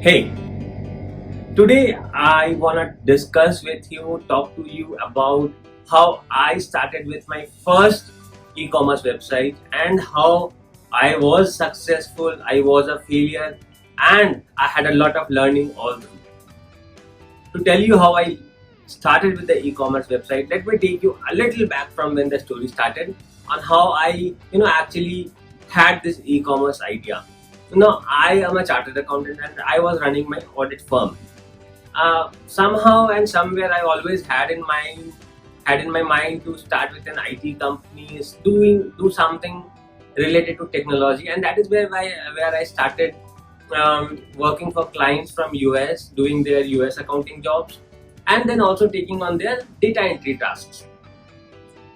Hey, today I wanna discuss with you, talk to you about how I started with my first e-commerce website and how I was successful, I was a failure, and I had a lot of learning all through. To tell you how I started with the e-commerce website, let me take you a little back from when the story started on how I, actually had this e-commerce idea. I am a chartered accountant and I was running my audit firm. Somehow and somewhere I always had in my mind to start with an IT company, do something related to technology, and that is where I started working for clients from US, doing their US accounting jobs, and then also taking on their data entry tasks.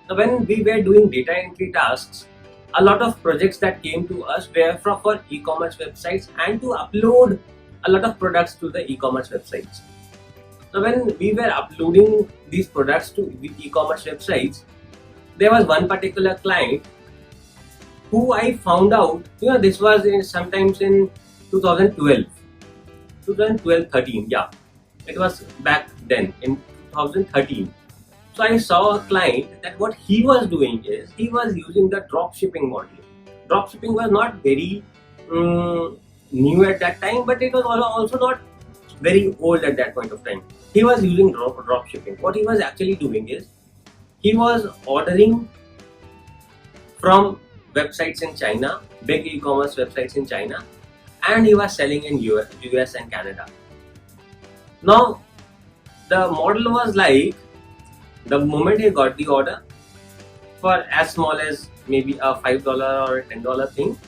Now, when we were doing data entry tasks, a lot of projects that came to us were for e-commerce websites and to upload a lot of products to the e-commerce websites. Now, when we were uploading these products to the e-commerce websites, there was one particular client who I found out, this was sometimes in 2012, 13, yeah. It was back then in 2013. So I saw a client that what he was doing is he was using the drop shipping model. Drop shipping was not very new at that time, but it was also not very old at that point of time. He was using drop shipping. What he was actually doing is he was ordering from websites in China, big e-commerce websites in China, and he was selling in US and Canada. Now, the model was like, the moment he got the order for as small as maybe a $5 or a $10 thing,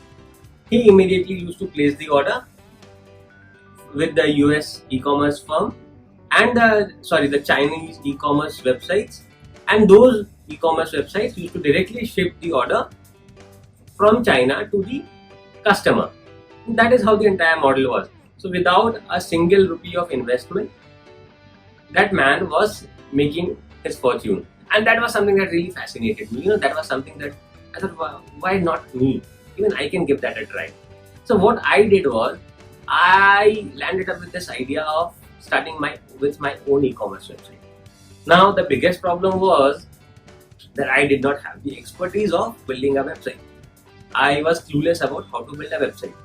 he immediately used to place the order with the US e-commerce firm and the Chinese e-commerce websites, and those e-commerce websites used to directly ship the order from China to the customer. That is how the entire model was. So without a single rupee of investment, that man was making his fortune, and that was something that really fascinated me. That was something that I thought, why not me? Even I can give that a try. So what I did was I landed up with this idea of starting with my own e-commerce website. Now the biggest problem was that I did not have the expertise of building a website. I was clueless about how to build a website,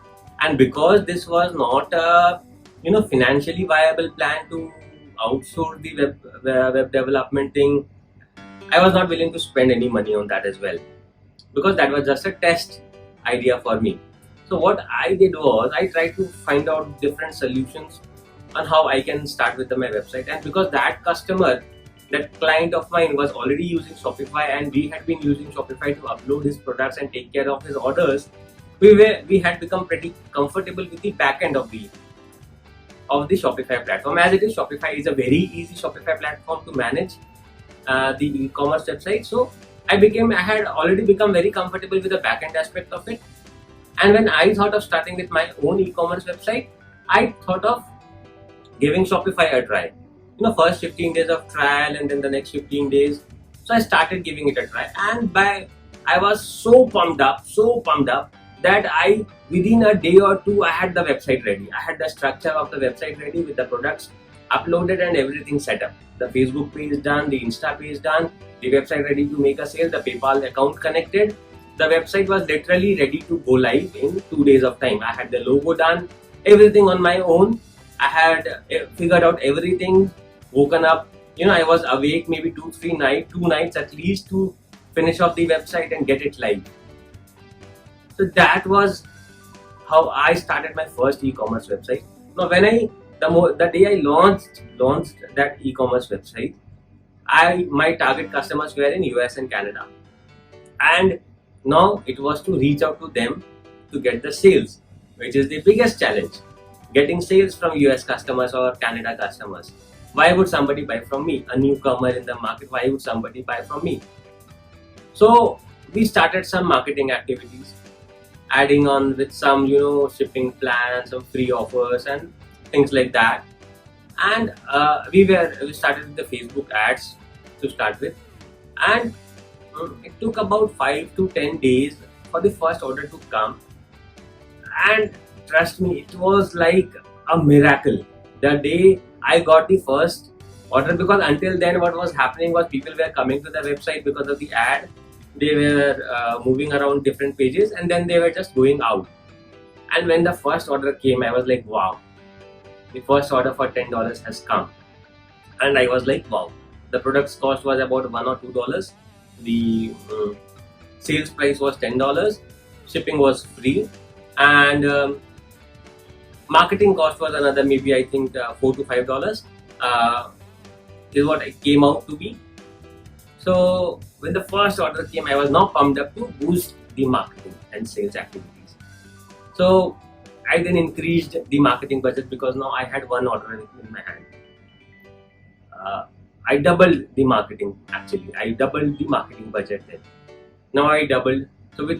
and because this was not a financially viable plan to outsource the web development thing, I was not willing to spend any money on that as well, because that was just a test idea for me. So what I did was I tried to find out different solutions on how I can start with my website, and because that client of mine was already using Shopify and we had been using Shopify to upload his products and take care of his orders, we had become pretty comfortable with the back end of the Shopify platform. As it is, Shopify is a very easy Shopify platform to manage the e-commerce website. So I had already become very comfortable with the back end aspect of it. And when I thought of starting with my own e-commerce website, I thought of giving Shopify a try. First 15 days of trial and then the next 15 days. So I started giving it a try, and I was so pumped up that within a day or two, I had the website ready. I had the structure of the website ready with the products uploaded and everything set up. The Facebook page done, the Insta page done, the website ready to make a sale, the PayPal account connected. The website was literally ready to go live in 2 days of time. I had the logo done, everything on my own. I had figured out everything, woken up. I was awake maybe 2 nights at least to finish off the website and get it live. So that was how I started my first e-commerce website. Now, when the day I launched that e-commerce website, my target customers were in US and Canada, and now it was to reach out to them to get the sales, which is the biggest challenge. Getting sales from US customers or Canada customers. Why would somebody buy from me? A newcomer in the market, why would somebody buy from me? So we started some marketing activities, adding on with some shipping plans, some free offers and things like that. And we started with the Facebook ads to start with, and it took about 5 to 10 days for the first order to come. And trust me, it was like a miracle. The day I got the first order, because until then what was happening was people were coming to the website because of the ad. They were moving around different pages and then they were just going out. And when the first order came, I was like, wow, the first order for $10 has come. And I was like, wow. The product's cost was about $1 or $2. The sales price was $10. Shipping was free. And marketing cost was another, maybe I think $4 to $5 is what it came out to be. So when the first order came, I was now pumped up to boost the marketing and sales activities. So I then increased the marketing budget because now I had one order in my hand. I doubled the marketing, actually. I doubled the marketing budget then. Now I doubled. So with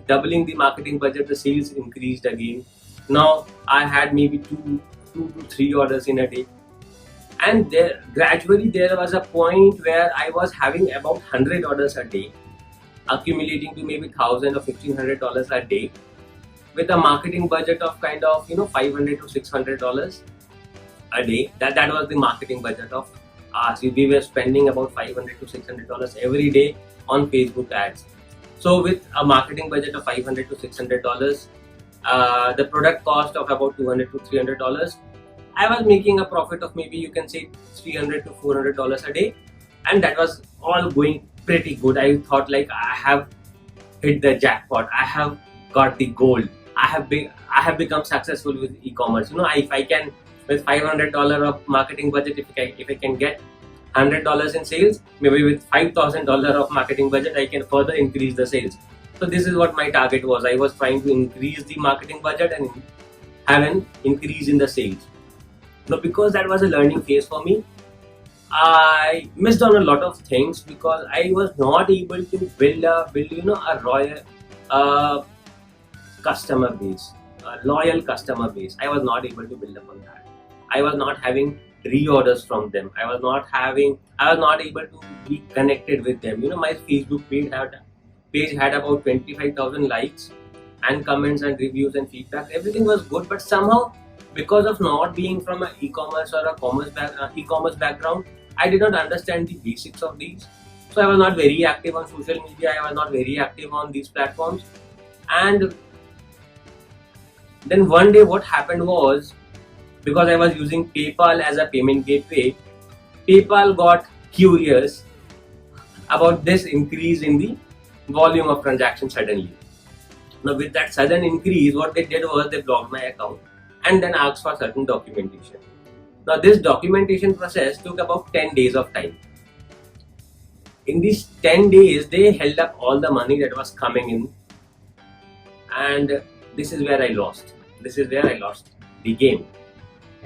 doubling the marketing budget, the sales increased again. Now I had maybe two to three orders in a day. And gradually there was a point where I was having about 100 orders a day, accumulating to maybe $1,000 or $1,500 a day, with a marketing budget of kind of $500 to $600 a day. That was the marketing budget of us. We were spending about $500 to $600 every day on Facebook ads. So with a marketing budget of $500 to $600, the product cost of about $200 to $300, I was making a profit of maybe you can say $300 to $400 a day, and that was all going pretty good. I thought like I have hit the jackpot. I have got the gold. I have become successful with e-commerce. If I can, with $500 of marketing budget, if I can get $100 in sales, maybe with $5,000 of marketing budget, I can further increase the sales. So this is what my target was. I was trying to increase the marketing budget and have an increase in the sales. Now, because that was a learning phase for me, I missed on a lot of things because I was not able to build a royal customer base, a loyal customer base. I was not able to build upon that. I was not having reorders from them. I was not able to be connected with them. My Facebook page had about 25,000 likes and comments and reviews and feedback. Everything was good, but somehow, because of not being from an e-commerce or e-commerce background, I did not understand the basics of these. So I was not very active on social media. I was not very active on these platforms. And then one day what happened was, because I was using PayPal as a payment gateway, PayPal got curious about this increase in the volume of transactions suddenly. Now with that sudden increase, what they did was they blocked my account and then asked for certain documentation. Now this documentation process took about 10 days of time. In these 10 days, they held up all the money that was coming in, and this is where I lost. This is where I lost the game.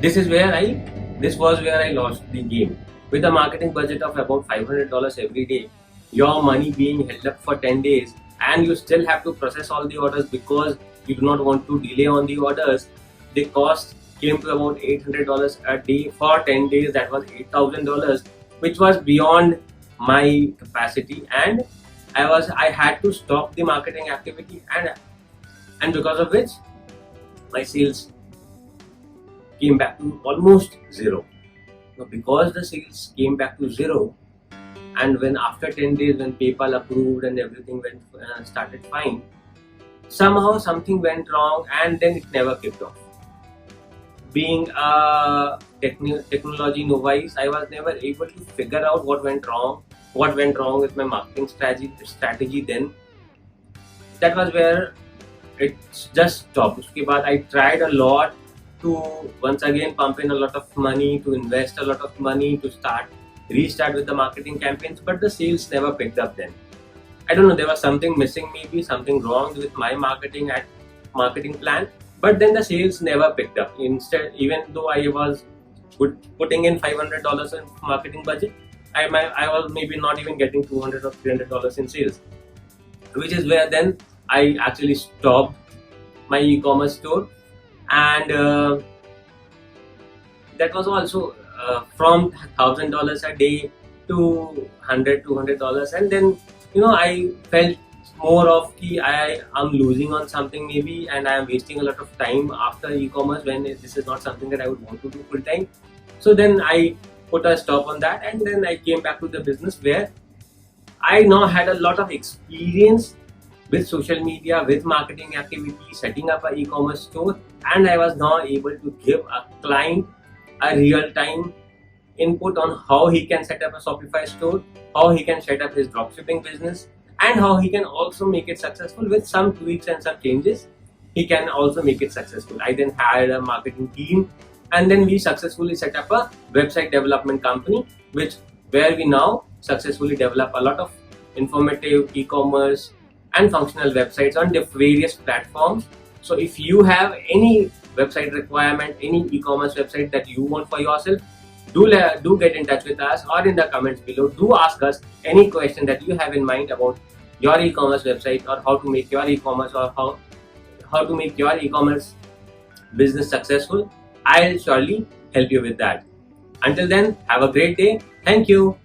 This was where I lost the game. With a marketing budget of about $500 every day, your money being held up for 10 days, and you still have to process all the orders because you do not want to delay on the orders. The cost came to about $800 a day for 10 days. That was $8,000, which was beyond my capacity, and I had to stop the marketing activity, and because of which my sales came back to almost zero. Now, because the sales came back to zero, and when after 10 days when PayPal approved and everything started fine, somehow something went wrong and then it never kicked off. Being a technology novice, I was never able to figure out what went wrong with my marketing strategy then. That was where it just stopped. Uske baad I tried a lot to once again pump in a lot of money, to invest a lot of money, to restart with the marketing campaigns, but the sales never picked up then. I don't know, there was something missing, maybe something wrong with my marketing plan, but then the sales never picked up. Instead, even though I was putting in $500 in marketing budget, I was maybe not even getting $200 or $300 in sales, which is where then I actually stopped my e-commerce store, and that was also from $1,000 a day to $100, $200, and then I felt more of ki I am losing on something maybe, and I am wasting a lot of time after e-commerce when this is not something that I would want to do full time. So then I put a stop on that, and then I came back to the business where I now had a lot of experience with social media, with marketing activities, setting up an e-commerce store, and I was now able to give a client a real-time input on how he can set up a Shopify store, how he can set up his dropshipping business, and how he can also make it successful with some tweaks and some changes. He can also make it successful. I then hired a marketing team, and then we successfully set up a website development company, where we now successfully develop a lot of informative e-commerce and functional websites on the various platforms. So if you have any website requirement, any e-commerce website that you want for yourself, do get in touch with us, or in the comments below do ask us any question that you have in mind about your e-commerce website, or how to make your e-commerce, or how to make your e-commerce business successful. I'll surely help you with that. Until then, have a great day. Thank you.